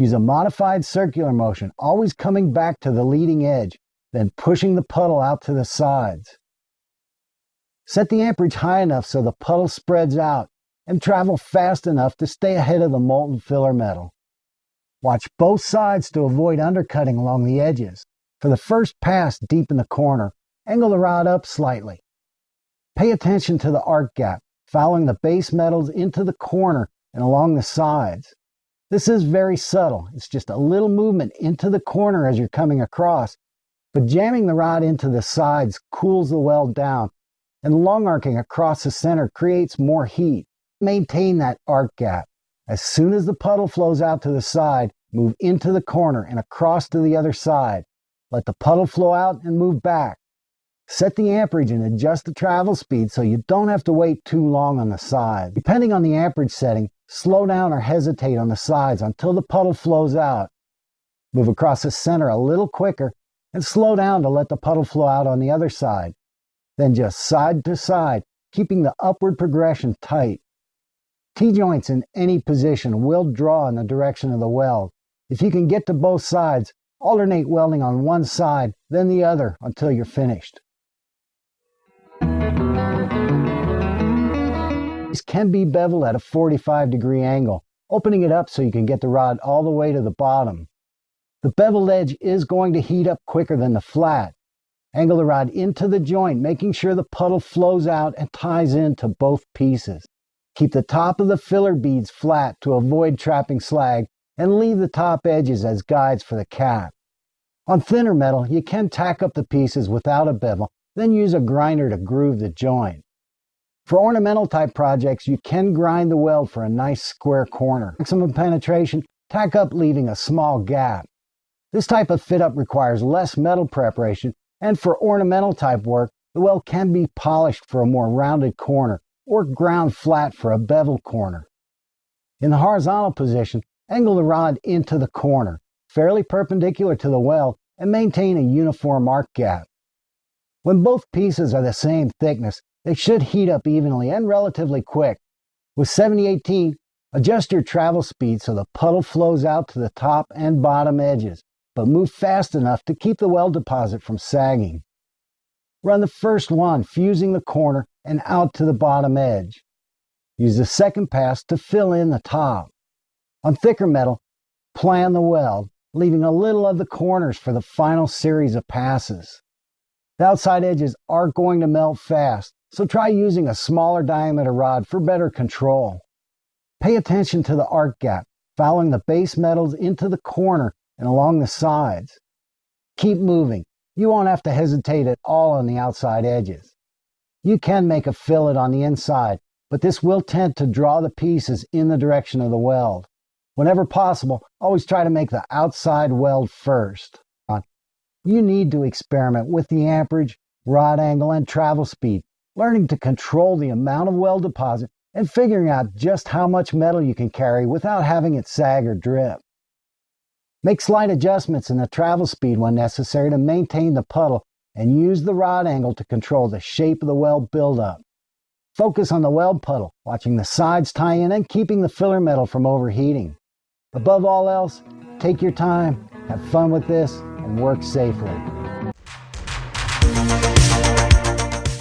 Use a modified circular motion, always coming back to the leading edge, then pushing the puddle out to the sides. Set the amperage high enough so the puddle spreads out and travel fast enough to stay ahead of the molten filler metal. Watch both sides to avoid undercutting along the edges. For the first pass deep in the corner, angle the rod up slightly. Pay attention to the arc gap, following the base metals into the corner and along the sides. This is very subtle. It's just a little movement into the corner as you're coming across, but jamming the rod into the sides cools the weld down, and long arcing across the center creates more heat. Maintain that arc gap. As soon as the puddle flows out to the side, move into the corner and across to the other side. Let the puddle flow out and move back. Set the amperage and adjust the travel speed so you don't have to wait too long on the side. Depending on the amperage setting, slow down or hesitate on the sides until the puddle flows out. Move across the center a little quicker and slow down to let the puddle flow out on the other side. Then just side to side, keeping the upward progression tight. T-joints in any position will draw in the direction of the weld. If you can get to both sides, alternate welding on one side, then the other until you're finished. These can be beveled at a 45-degree angle, opening it up so you can get the rod all the way to the bottom. The beveled edge is going to heat up quicker than the flat. Angle the rod into the joint, making sure the puddle flows out and ties into both pieces. Keep the top of the filler beads flat to avoid trapping slag, and leave the top edges as guides for the cap. On thinner metal, you can tack up the pieces without a bevel, then use a grinder to groove the joint. For ornamental type projects, you can grind the weld for a nice square corner. Maximum penetration, tack up leaving a small gap. This type of fit up requires less metal preparation, and for ornamental type work, the weld can be polished for a more rounded corner or ground flat for a beveled corner. In the horizontal position, angle the rod into the corner, fairly perpendicular to the weld, and maintain a uniform arc gap. When both pieces are the same thickness, they should heat up evenly and relatively quick. With 70/18, adjust your travel speed so the puddle flows out to the top and bottom edges, but move fast enough to keep the weld deposit from sagging. Run the first one, fusing the corner and out to the bottom edge. Use the second pass to fill in the top. On thicker metal, plan the weld, leaving a little of the corners for the final series of passes. The outside edges are going to melt fast, so try using a smaller diameter rod for better control. Pay attention to the arc gap, following the base metals into the corner and along the sides. Keep moving. You won't have to hesitate at all on the outside edges. You can make a fillet on the inside, but this will tend to draw the pieces in the direction of the weld. Whenever possible, always try to make the outside weld first. You need to experiment with the amperage, rod angle, and travel speed, learning to control the amount of weld deposit and figuring out just how much metal you can carry without having it sag or drip. Make slight adjustments in the travel speed when necessary to maintain the puddle, and use the rod angle to control the shape of the weld buildup. Focus on the weld puddle, watching the sides tie in and keeping the filler metal from overheating. Above all else, take your time, have fun with this, and work safely.